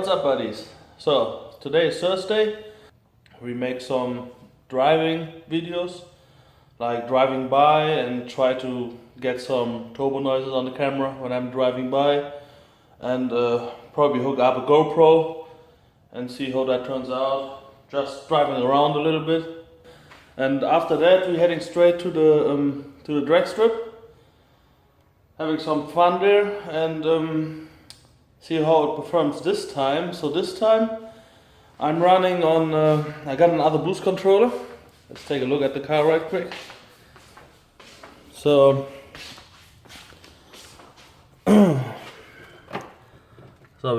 What's up, buddies? So today is Thursday. We make some driving videos, like driving by, and try to get some turbo noises on the camera when I'm driving by, and probably hook up a GoPro and see how that turns out. Just driving around a little bit, and after that we're heading straight to the Dragstrip, having some fun there, and see how it performs this time. So this time I'm running on, I got another boost controller. Let's take a look at the car right quick. So, we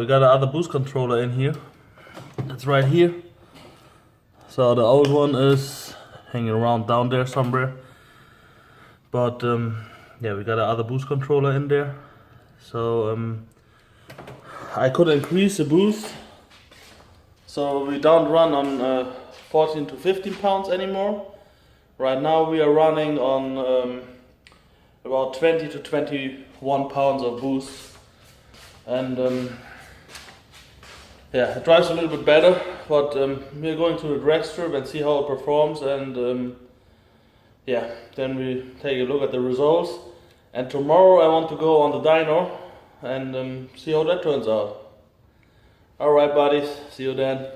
got another boost controller in here. It's right here. So the old one is hanging around down there somewhere. But yeah, we got another boost controller in there. So I could increase the boost, so we don't run on 14 to 15 pounds anymore. Right now we are running on about 20 to 21 pounds of boost, and yeah, it drives a little bit better. But we're going to the Dragstrip and see how it performs, and yeah, then we take a look at the results. And tomorrow I want to go on the Dyno and see how that turns out. Alright, buddies, see you then.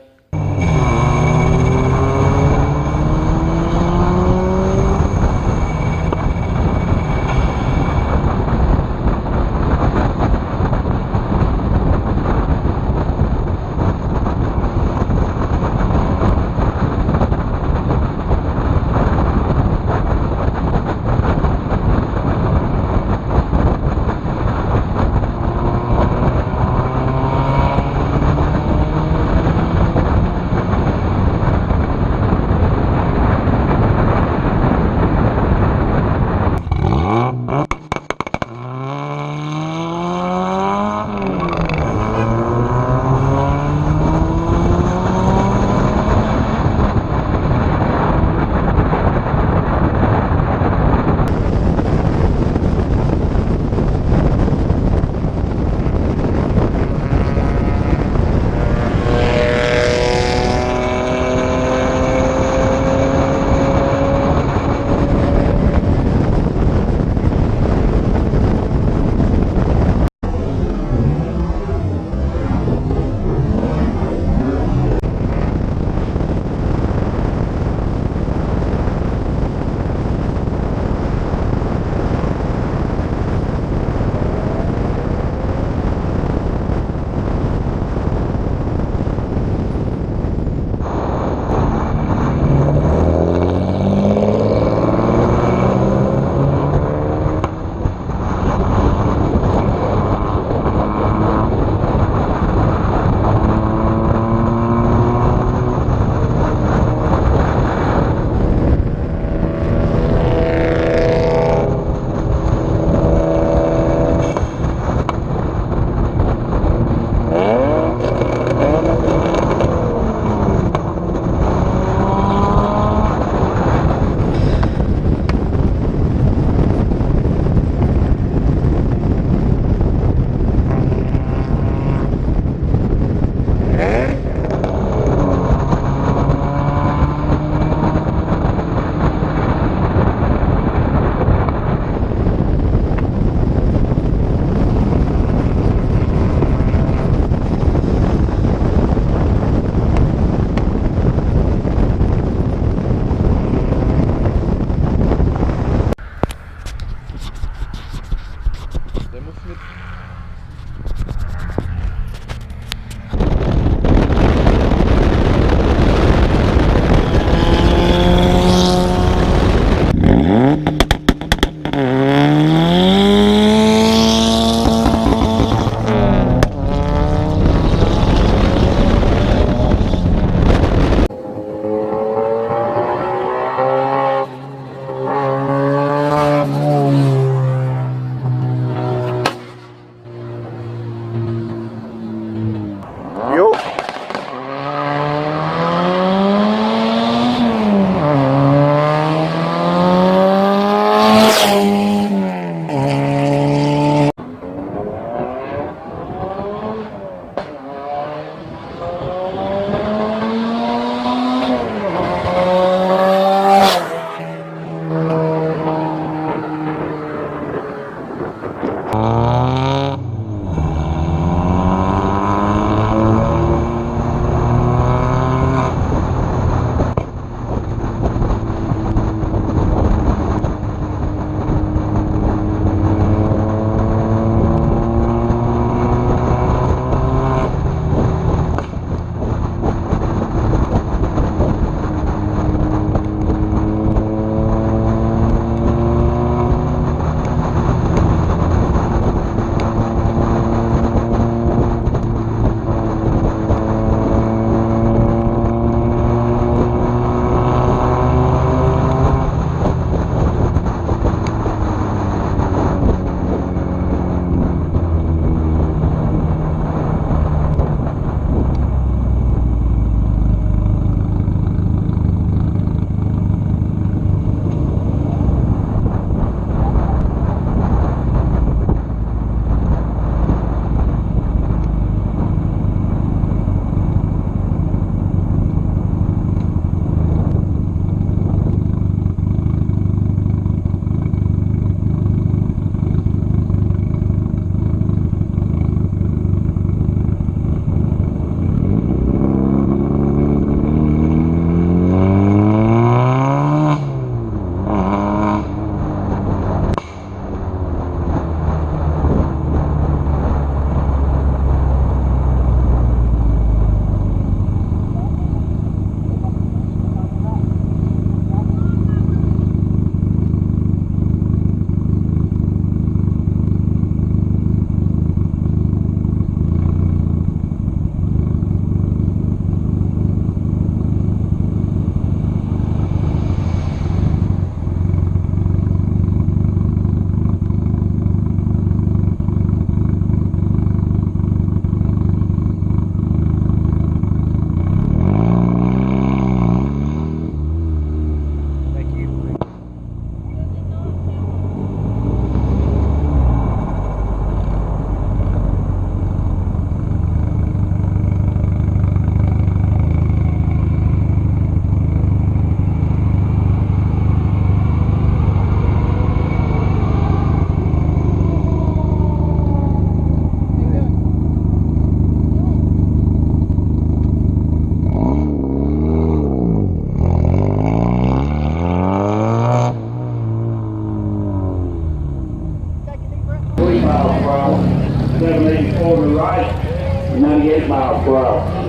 right, 98 miles per hour.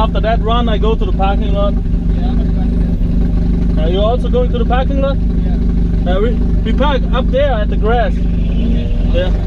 after that run I go to the parking lot. Yeah, I'm gonna go to that. Are you also going to the parking lot? Yeah. We park up there at the grass. Okay. Yeah.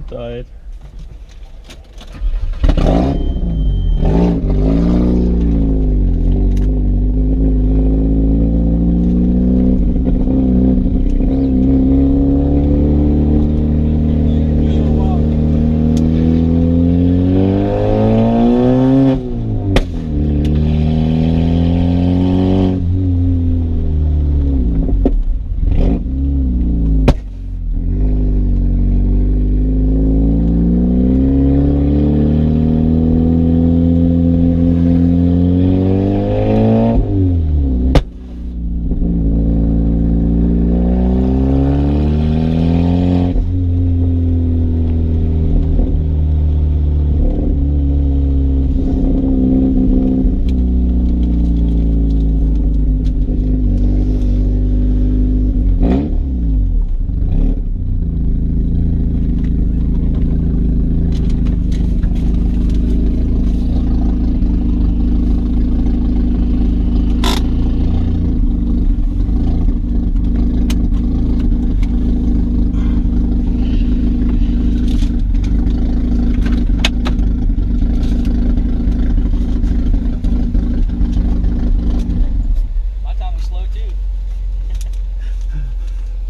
Died.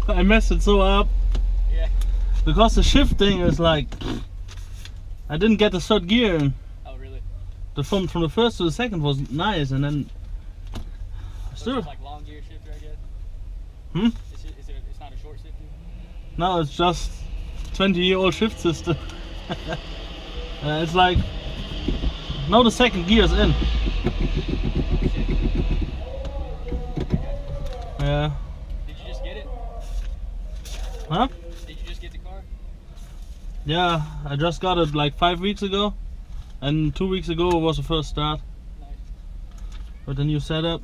I messed it so up. Yeah. Because the shifting is like, I didn't get the third gear in. Oh really? The from the first to the second was nice, and then So still. it's like long gear shifter, I guess. Hmm? It's not a short shifter. No, it's just 20-year-old shift system. It's like now the second gear is in. Yeah. Did you just get it? Huh? Did you just get the car? Yeah, I just got it like 5 weeks ago, and 2 weeks ago was the first start. Nice. With the new setup.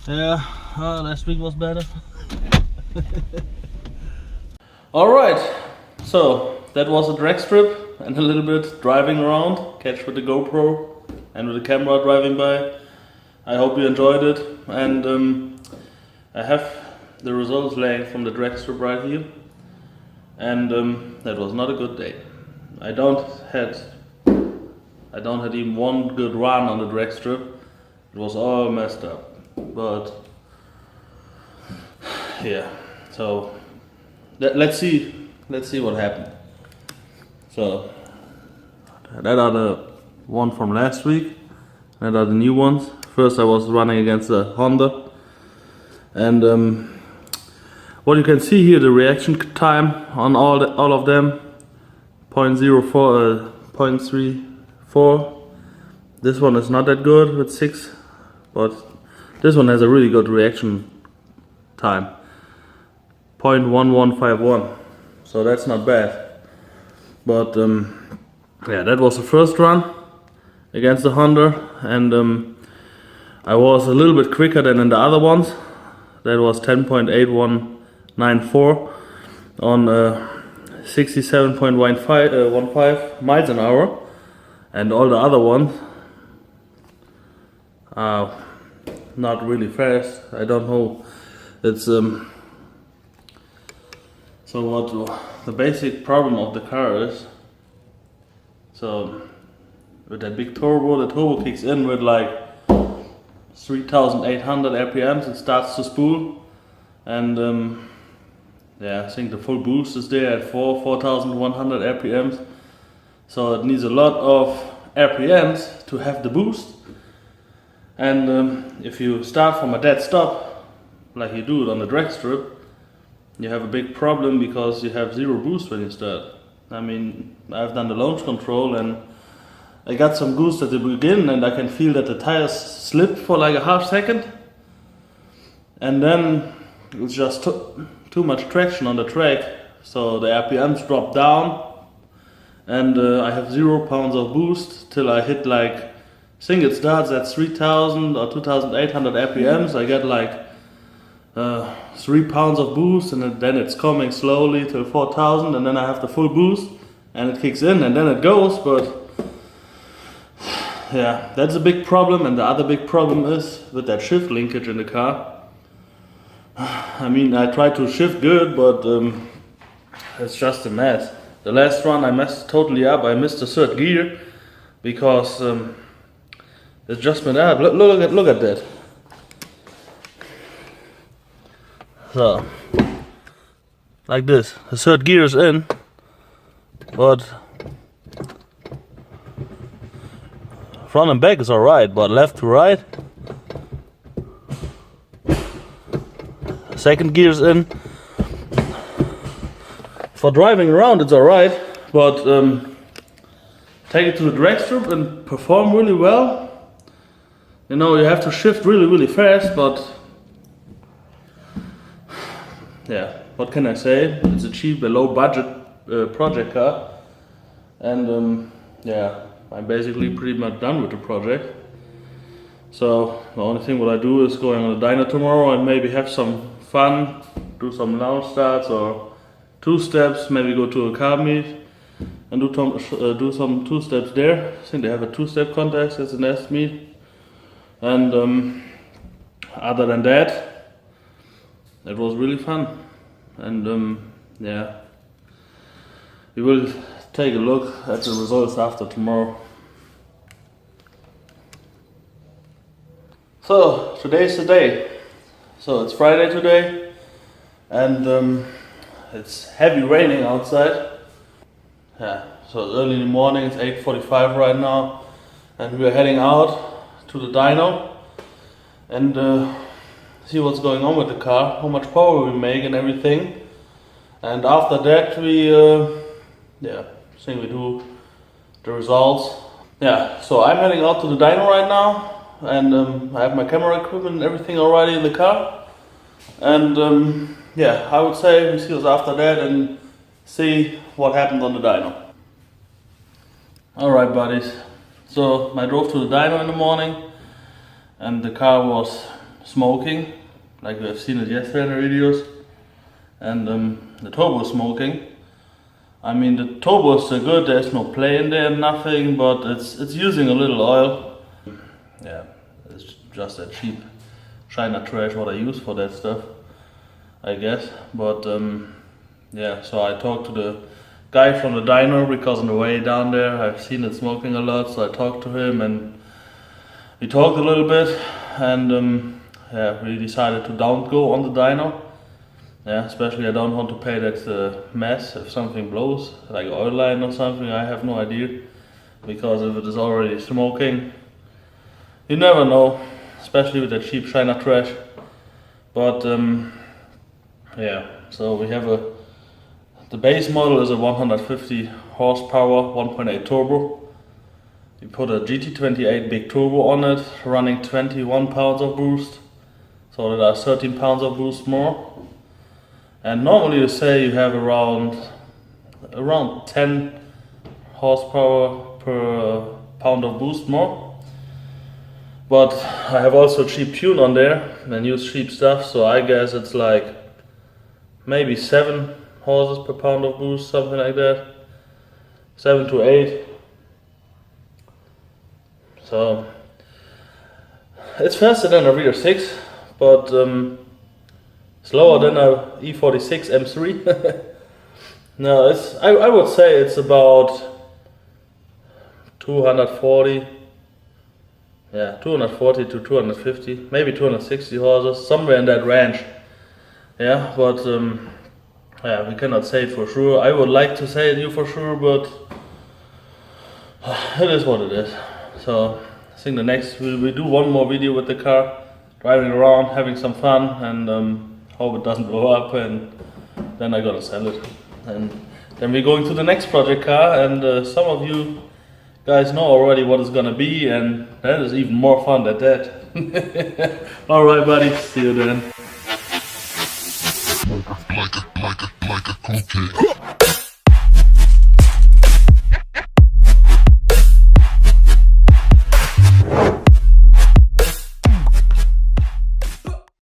Yeah, last week was better. Alright, so that was a drag strip and a little bit driving around, catch with the GoPro and with the camera driving by. I hope you enjoyed it, and I have the results laying from the drag strip right here, and that was not a good day. I don't had even one good run on the drag strip. It was all messed up, but yeah, so let's see what happened. So that are the one from last week. That are the new ones. First I was running against the Honda, and what you can see here, the reaction time on all of them, 0.04, 0.34. This one is not that good with 6, but this one has a really good reaction time, 0.1151. So that's not bad. But yeah, that was the first run against the Honda, and I was a little bit quicker than in the other ones. That was 10.8194 on 67.15 miles an hour, and all the other ones are not really fast. I don't know. It's so what the basic problem of the car is. So with that big turbo, the turbo kicks in with like 3,800 RPMs. It starts to spool, and yeah, I think the full boost is there at 4,100 RPMs. So it needs a lot of RPMs to have the boost. And if you start from a dead stop, like you do it on the Dragstrip, you have a big problem because you have zero boost when you start. I mean, I've done the launch control and I got some boost at the beginning, and I can feel that the tires slip for like a half second, and then it's just too much traction on the track, so the RPMs drop down, and I have 0 pounds of boost till I hit like, I think it starts at 3,000 or 2,800 RPMs. I get like 3 pounds of boost, and then it's coming slowly till 4,000, and then I have the full boost and it kicks in and then it goes. But yeah, that's a big problem. And the other big problem is with that shift linkage in the car. I mean, I try to shift good, but it's just a mess. The last run I messed totally up. I missed the third gear because the adjustment up. Look at that. So like this, the third gear is in, but front and back is alright, but left to right, second gear is in. For driving around it's alright, but take it to the Dragstrip and perform really well. You know, you have to shift really fast, but yeah, what can I say? It's a cheap, a low budget project car, and yeah, I'm basically pretty much done with the project. So the only thing what I do is going on the Dyno tomorrow and maybe have some fun, do some launch starts or 2 steps, maybe go to a car meet and do some 2 steps there. I think they have a 2-step contest as an S meet, and other than that, it was really fun. And yeah, we will take a look at the results after tomorrow. So today's the day. So it's Friday today, and it's heavy raining outside. Yeah, so early in the morning. It's 8:45 right now, and we're heading out to the dyno and see what's going on with the car, how much power we make and everything. And after that we yeah, I think we do the results. Yeah, so I'm heading out to the dyno right now, and I have my camera equipment and everything already in the car. And yeah, I would say we see us after that and see what happened on the dyno. Alright buddies, so I drove to the dyno in the morning and the car was smoking, like we have seen it yesterday in the videos, and the turbo was smoking. I mean, the turbo is still good, there's no play in there, nothing, but it's using a little oil. Yeah, it's just that cheap China trash what I use for that stuff, I guess. But yeah, so I talked to the guy from the dyno because on the way down there I've seen it smoking a lot, so I talked to him and we talked a little bit, and yeah, we decided to don't go on the dyno Yeah, especially I don't want to pay that mess if something blows, like oil line or something. I have no idea, because if it is already smoking, you never know, especially with the cheap China trash. But yeah, so we have the base model is a 150 horsepower 1.8 turbo. We put a GT28 big turbo on it, running 21 pounds of boost, so that are 13 pounds of boost more. And normally you say you have around 10 horsepower per pound of boost more. But I have also cheap tune on there and use cheap stuff, so I guess it's like maybe 7 horses per pound of boost, something like that. 7 to 8. So it's faster than a Reader 6, but slower than a E46 M3. No, it's I would say it's about 240. Yeah, 240 to 250, maybe 260 horses, somewhere in that range. Yeah, but yeah, we cannot say it for sure. I would like to say it for sure, but it is what it is. So I think the next we do one more video with the car, driving around, having some fun, and hope it doesn't blow up, and then I gotta sell it. And then we're going to the next project car, and some of you guys know already what it's gonna be, and that is even more fun than that. Alright buddy, see you then. Like a cought.